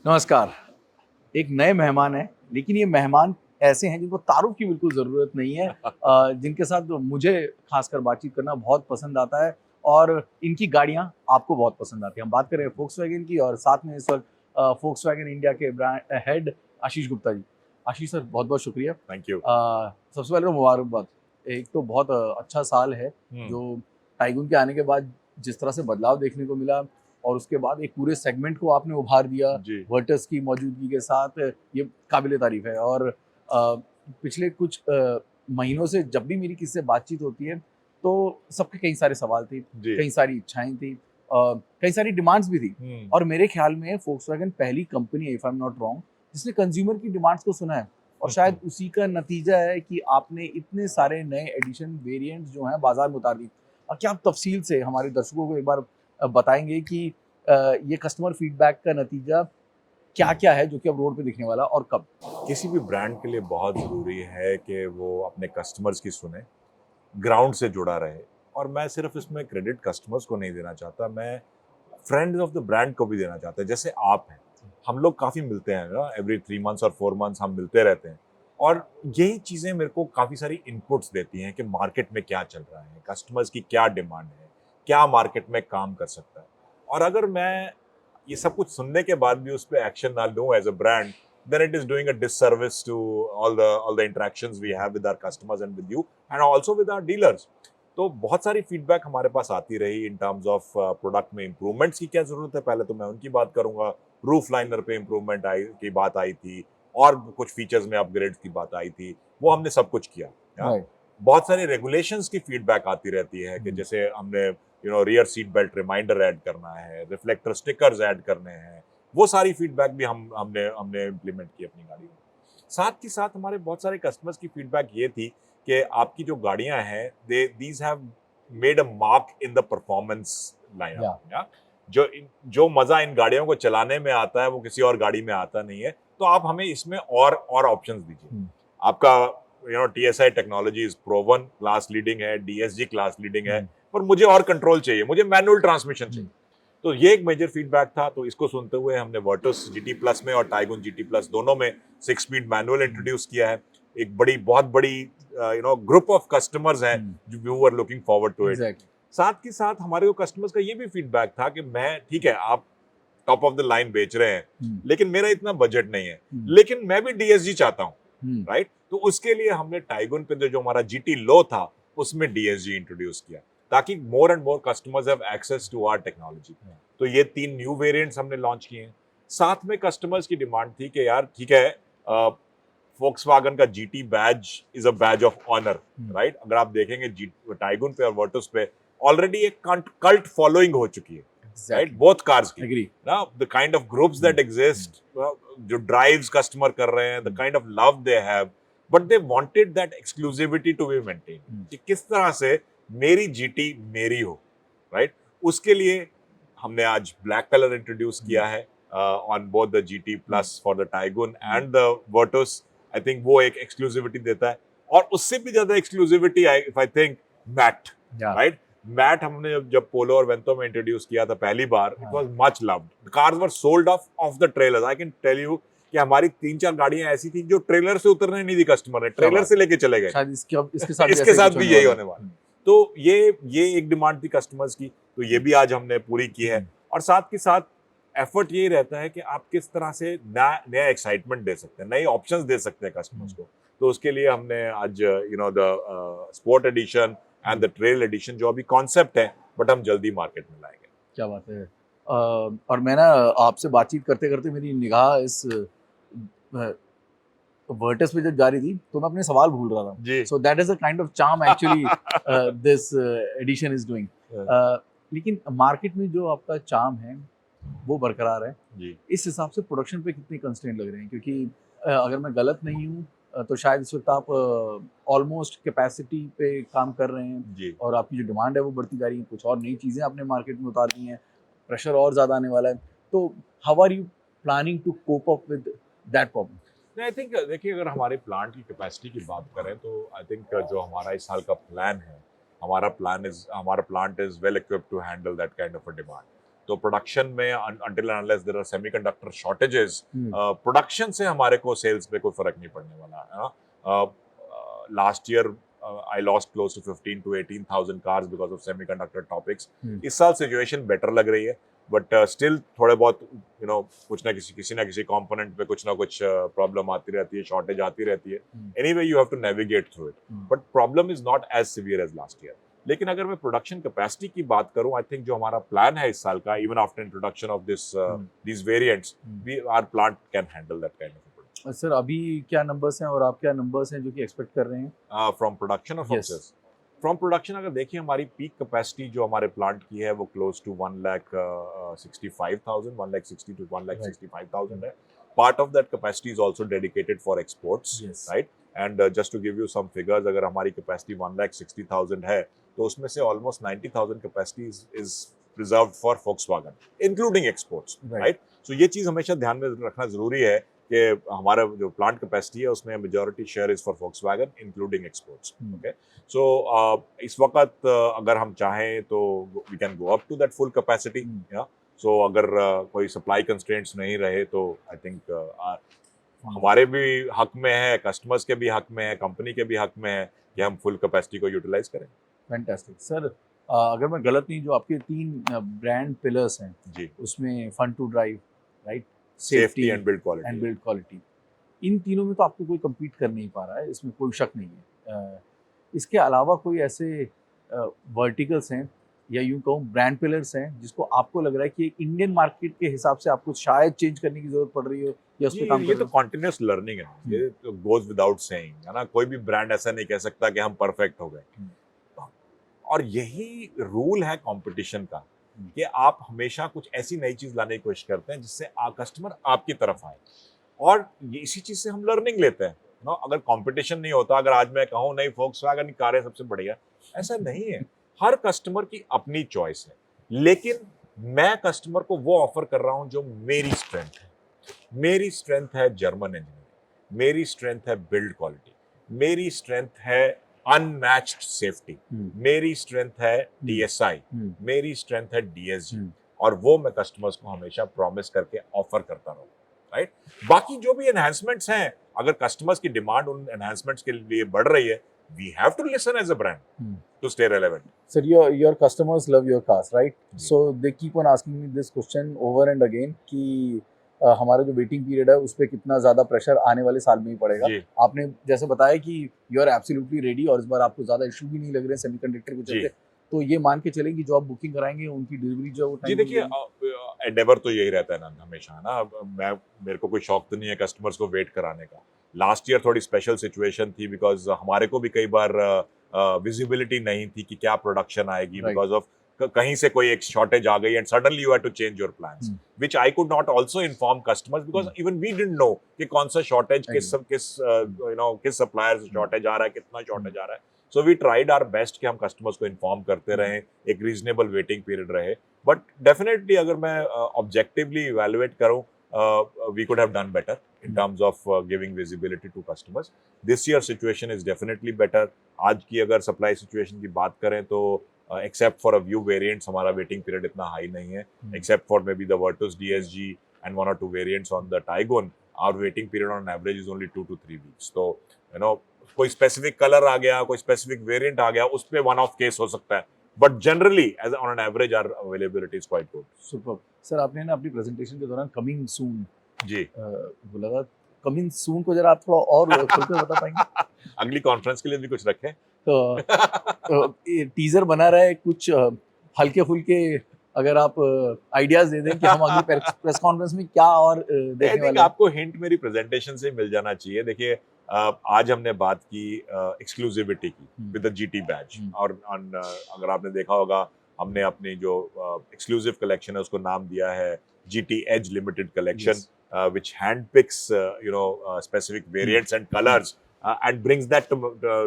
नमस्कार। एक नए मेहमान हैं, लेकिन ये मेहमान ऐसे हैं जिनको तारुफ की बिल्कुल ज़रूरत नहीं है जिनके साथ मुझे खासकर बातचीत करना बहुत पसंद आता है और इनकी गाड़ियाँ आपको बहुत पसंद आती हैं। हम बात कर रहे हैं फ़ोक्सवैगन की और साथ में इस वक़्त फ़ोक्सवैगन इंडिया के ब्रांड हेड आशीष गुप्ता जी। आशीष सर बहुत-बहुत शुक्रिया। Thank you. सबसे पहले तो मुबारकबाद। एक तो बहुत अच्छा साल है, जो टाइगून के आने के बाद जिस तरह से बदलाव देखने को मिला और उसके बाद एक पूरे सेगमेंट को आपने उभार दिया जी। वर्टस की मौजूदगी के साथ, ये काबिल तारीफ है। और पिछले कुछ महीनों से जब भी मेरी किसी से बातचीत होती है तो सबके कई सारे सवाल थे, जी। कई सारी इच्छाएं थी, कई सारी डिमांड्स भी थी। और मेरे ख्याल में फोक्सवैगन पहली कंपनी है, if I am not wrong, जिसने कंज्यूमर की डिमांड्स को सुना है और शायद उसी का नतीजा है कि आपने इतने सारे नए एडिशन वेरिएंट्स जो हैं बाजार में उतार दी। और क्या आप तफसील से हमारे दर्शकों को एक बार बताएंगे कि ये कस्टमर फीडबैक का नतीजा क्या-क्या है जो कि अब रोड पे दिखने वाला और कब? किसी भी ब्रांड के लिए बहुत ज़रूरी है कि वो अपने कस्टमर्स की सुने, ग्राउंड से जुड़ा रहे। और मैं सिर्फ इसमें क्रेडिट कस्टमर्स को नहीं देना चाहता, मैं फ्रेंड्स ऑफ द ब्रांड को भी देना चाहता हूँ। जैसे आप हैं, हम लोग काफ़ी मिलते हैं ना, एवरी 3 मंथ्स और 4 मंथ्स हम मिलते रहते हैं। और यही चीज़ें मेरे को काफ़ी सारी इनपुट्स देती हैं कि मार्केट में क्या चल रहा है, कस्टमर्स की क्या डिमांड है, क्या मार्केट में काम कर सकता है। और अगर मैं ये सब कुछ सुनने के बाद भी उस पे एक्शन ना लूं as a brand, then it is doing a disservice to all the interactions we have with our customers and with you and also with our dealers. तो बहुत सारी फीडबैक हमारे पास आती रही इन टर्म्स ऑफ प्रोडक्ट में improvements की क्या जरूरत है। पहले तो मैं उनकी बात करूंगा। रूफ लाइनर पे इम्प्रूवमेंट की बात आई थी और कुछ फीचर्स में अपग्रेड की बात आई थी, वो हमने सब कुछ किया। राइट। बहुत सारे रेगुलेशंस की फीडबैक आती रहती है कि जैसे हमने rear seat belt reminder add करना है, रिफ्लेक्टर स्टिकर्स ऐड करने हैं, वो सारी फीडबैक भी हमने हमने इम्प्लीमेंट की अपनी गाड़ी में। साथ ही साथ हमारे बहुत सारे कस्टमर्स की फीडबैक ये थी कि आपकी जो गाड़ियां हैं, these have made a mark in the performance lineup. जो मजा इन गाड़ियों को चलाने में आता है वो किसी और गाड़ी में आता नहीं है। तो आप हमें इसमें और ऑप्शंस दीजिए। आपका TSI technology is proven, class leading है, DSG क्लास लीडिंग है, पर मुझे और कंट्रोल चाहिए, मुझे मैनुअल ट्रांसमिशन चाहिए। तो ये एक मेजर फीडबैक था। तो इसको सुनते हुए हमने वर्टस GT प्लस में और टाइगून GT प्लस दोनों में 6 स्पीड मैनुअल इंट्रोड्यूस किया है। एक बहुत बड़ी ग्रुप ऑफ कस्टमर्स हैं जो are looking forward to it. साथ ही साथ हमारे कस्टमर्स का ये भी फीडबैक था कि मैं, ठीक है आप टॉप ऑफ द लाइन बेच रहे हैं, लेकिन मेरा इतना बजट नहीं है, लेकिन मैं भी DSG चाहता हूँ, राइट। तो उसके लिए हमने टाइगून पे जो हमारा GT लो था उसमें DSG इंट्रोड्यूस किया, ताकि more and more customers have access to our technology. तो ये 3 न्यू वेरिएंट्स हमने लॉन्च किए हैं। साथ में कस्टमर्स की डिमांड थी कि यार ठीक है, फोक्सवैगन का GT badge is a badge of honour, right. अगर आप देखेंगे टाइगून पे और वर्टस पे ऑलरेडी एक कल्ट फॉलोइंग हो चुकी है, राइट, बोथ कार्स की ना। The kind of groups that exist, जो ड्राइव्स कस्टमर कर रहे हैं, the kind of love they have, but they wanted that exclusivity to be maintain, कि किस तरह से मेरी GT मेरी हो, राइट। उसके लिए हमने आज ब्लैक कलर इंट्रोड्यूस किया है on both the GT plus for the Taigun and the Virtus. I think वो एक एक्सक्लूसिविटी देता है, और उससे भी ज्यादा exclusivity I think Matt, right. Matt हमने जब पोलो और वेंतो में इंट्रोड्यूस किया था पहली बार, it was much loved. Cars were sold off the trailers. I can tell you कि हमारी 3-4 गाड़ियां ऐसी थी जो ट्रेलर से उतरने नहीं दी, कस्टमर ने ट्रेलर से लेके चले गए। शायद इसके इसके साथ भी यही होने वाला। तो ये एक डिमांड थी कस्टमर्स की, तो ये भी आज हमने पूरी की है। और साथ के साथ एफर्ट यही रहता है कि आप किस तरह से नया एक्साइटमेंट दे सकते हैं, नए ऑप्शंस दे सकते हैं कस्टमर्स को। तो उसके लिए हमने आज the sport edition and the trail edition, जो अभी कॉन्सेप्ट है, बट हम जल्दी मार्केट में लाएंगे। क्या बात है। और मैं ना आपसे बातचीत करते करते मेरी निगाह इस वर्टस पे जब जा रही थी तो मैं अपने सवाल भूल रहा था। So that is a kind of charm actually this edition is doing. लेकिन मार्केट में जो आपका चार्म है वो बरकरार है जी। इस हिसाब से प्रोडक्शन पे कितने कंस्ट्रेंट लग रहे हैं, क्योंकि अगर मैं गलत नहीं हूँ तो शायद इस वक्त आप ऑलमोस्ट कैपेसिटी पे काम कर रहे हैं जी। और आपकी जो डिमांड है वो बढ़ती जा रही है, कुछ और नई चीज़ें आपने मार्केट में उतार दी हैं, प्रेशर और ज़्यादा आने वाला है। तो how are you planning to cope up with that problem? I think देखिए, अगर हमारे प्लांट की कैपेसिटी की बात करें तो आई थिंक जो हमारा इस साल का प्लान है, हमारा plant is well equipped to handle that kind of a demand. तो प्रोडक्शन में until and unless there are semiconductor shortages, production से हमारे को सेल्स पे कोई फर्क नहीं पड़ने वाला है। Last year I lost close to 15 to 18,000 cars because of semiconductor topics. इस साल सिचुएशन बेटर लग रही है, बट स्टिल थोड़े बहुत कुछ ना किसी ना किसी कंपोनेंट पे कुछ ना कुछ प्रॉब्लम आती रहती है, शॉर्टेज आती रहती है। Anyway you have to navigate through it, but problem is not as severe as last year. लेकिन अगर मैं प्रोडक्शन कैपेसिटी की बात करूं, आई थिंक जो हमारा प्लान है इस साल का, even after introduction of these variants, our plant can handle that kind of a sir अभी क्या नंबर्स हैं और आप क्या नंबर्स हैं जो कि एक्सपेक्ट कर रहे हैं फ्रॉम प्रोडक्शन और फ्रॉम सेल्स? फ्रॉम प्रोडक्शन अगर देखिए, हमारी पीक कैपेसिटी जो हमारे प्लांट की है वो क्लोज टू 1,65,000, 1,60,000 to 1,65,000 है। Part of that capacity is also dedicated for exports, right? And just to give you some figures, अगर हमारी कैपेसिटी 1,60,000 है तो उसमें से almost 90,000 capacity is reserved for Volkswagen, including exports, right? So ये चीज हमेशा ध्यान में रखना जरूरी है कि हमारा जो प्लांट कैपेसिटी है उसमें majority share is for Volkswagen, including exports. Okay, so इस वक्त अगर हम चाहें तो we can go up to that full capacity. So अगर कोई सप्लाई कंस्ट्रेंट्स नहीं रहे तो आई थिंक हमारे भी हक में है, कस्टमर्स के भी हक में है, कंपनी के भी हक में है कि हम फुल कैपेसिटी को यूटिलाइज करें। Fantastic sir. अगर मैं गलत नहीं, जो आपके 3 ब्रांड पिलर्स हैं जी, उसमें fun to drive, right, safety and build quality, इन तीनों में तो आपको कोई कम्पीट कर नहीं पा रहा है, इसमें कोई शक नहीं है। इसके अलावा कोई ऐसे वर्टिकल्स हैं या यूं कहूँ ब्रांड पिलर्स हैं जिसको आपको लग रहा है कि इंडियन मार्केट के हिसाब से आपको शायद चेंज करने की जरूरत पड़ रही हो या उस पर काम कर ये रहे तो कॉन्टिन्यूस लर्निंग है, ये तो गोज विदाउट सेइंग, है ना? कोई भी ब्रांड ऐसा नहीं कह सकता कि हम परफेक्ट हो गए, और यही रूल है कंपटीशन का कि आप हमेशा कुछ ऐसी नई चीज लाने की कोशिश करते हैं जिससे कस्टमर आपकी तरफ आए, और इसी चीज से हम लर्निंग लेते हैं ना। अगर कंपटीशन नहीं होता, अगर आज मैं कहूँ नहीं Volkswagen की कारें सबसे बढ़िया, ऐसा नहीं है। हर कस्टमर की अपनी चॉइस है, लेकिन मैं कस्टमर को वो ऑफर कर रहा हूं जो मेरी स्ट्रेंथ है। मेरी स्ट्रेंथ है जर्मन इंजीनियरिंग, मेरी स्ट्रेंथ है बिल्ड क्वालिटी, मेरी स्ट्रेंथ है अनमैच्ड सेफ्टी, मेरी स्ट्रेंथ है DSI, मेरी स्ट्रेंथ है DSG, और वो मैं कस्टमर्स को हमेशा प्रॉमिस करके ऑफर करता रहूं, राइट? बाकी जो भी एनहांसमेंट्स हैं, अगर कस्टमर्स की डिमांड उन एनहांसमेंट्स के लिए बढ़ रही है, we have to listen as a brand to stay relevant. Sir, your customers love your cars, right? So they keep on asking me this question over and again कि हमारा जो वेटिंग पीरियड है उस पर कितना ज़्यादा प्रेशर आने वाले साल में ही पड़ेगा। आपने जैसे बताया कि यू आर एब्सोल्युटली रेडी, और इस बार आपको ज़्यादा इशू भी नहीं लग रहे हैं सेमीकंडक्टर के चलते, तो ये मान के चलेंगे जो आप बुकिंग कराएंगे उनकी डिलीवरी जो जी देखिए, एंडेवर तो यही रहता है ना हमेशा, ना मेरे को कोई शौक तो नहीं है कस्टमर्स को वेट कराने का। लास्ट ईयर थोड़ी स्पेशल सिचुएशन थी बिकॉज हमारे को भी कई बार विजिबिलिटी नहीं थी कि क्या प्रोडक्शन आएगी, बिकॉज ऑफ कहीं से कोई एक शॉर्टेज आ गई and suddenly you have to change your plans, which I could not also inform customers because even we didn't know कि कौन सा शॉर्टेज किस सप्लायर से शॉर्टेज आ रहा है, कितना शॉर्टेज आ रहा है। So we tried our best कि हम कस्टमर्स को इन्फॉर्म करते रहें, एक रीजनेबल वेटिंग पीरियड रहे, बट डेफिनेटली अगर मैं ऑब्जेक्टिवली इवैल्यूएट करूं, we could have done better in terms of giving visibility to customers. This year situation is definitely better. आज की अगर supply situation की बात करें तो except for a few variants हमारा waiting period इतना high नहीं है, except for maybe the Virtus DSG and 1 or 2 variants on the Tiguan, our waiting period on average is only 2 to 3 weeks. तो कोई specific color आ गया, कोई specific variant आ गया, उस पे one off case हो सकता है, but generally as on an average our availability is quite good. Superb. Sir आपने ना अपनी प्रेजेंटेशन के दौरान कमिंग सून जी बोला था, कमिंग सून को जरा आप थोड़ा और खुलकर बता पाएंगे? अगली कॉन्फ्रेंस के लिए भी कुछ रखें तो टीजर बना रहा है, कुछ हल्के फुल्के अगर आप आइडियाज दे दें कि हम अगली प्रेस कॉन्फ्रेंस में क्या और देखने वाले हैं। आपको हिंट मेरी प्रेजेंटेशन से मिल जाना चाहिए। देखिए आज हमने बात की एक्सक्लूसिविटी की विद द GT बैच, और अगर आपने देखा होगा हमने अपनी जो एक्सक्लूसिव कलेक्शन है उसको नाम दिया है GT Edge Limited Collection, which handpicks specific variants and colors and brings that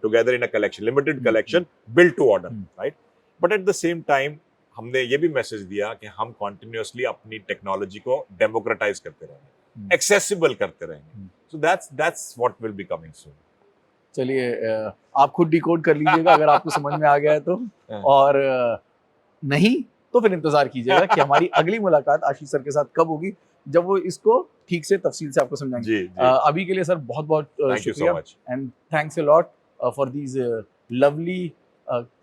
together in a collection, limited collection built to order, right? But at the same time हमने ये भी मैसेज दिया कि हम कंटिन्यूअसली अपनी टेक्नोलॉजी को democratise करते रहेंगे, एक्सेसिबल करते रहेंगे। So that's what will be coming soon. चलिए आप खुद डिकोड कर लीजिएगा अगर आपको समझ में आ गया है तो, और नहीं तो फिर इंतजार कीजिएगा कि हमारी अगली मुलाकात आशीष सर के साथ कब होगी, जब वो इसको ठीक से तफसील से आपको समझाएंगे। जी जी अभी के लिए सर बहुत बहुत थैंक यू शुक्रिया, so much and thanks a lot for these lovely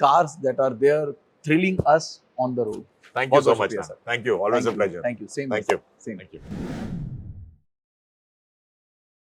cars that are there thrilling us on the road. Thank you बहुत सो बहुत मच शुक्रिया sir. Thank you always a Thank you. Pleasure Thank you. Same. Thank you Same. Thank you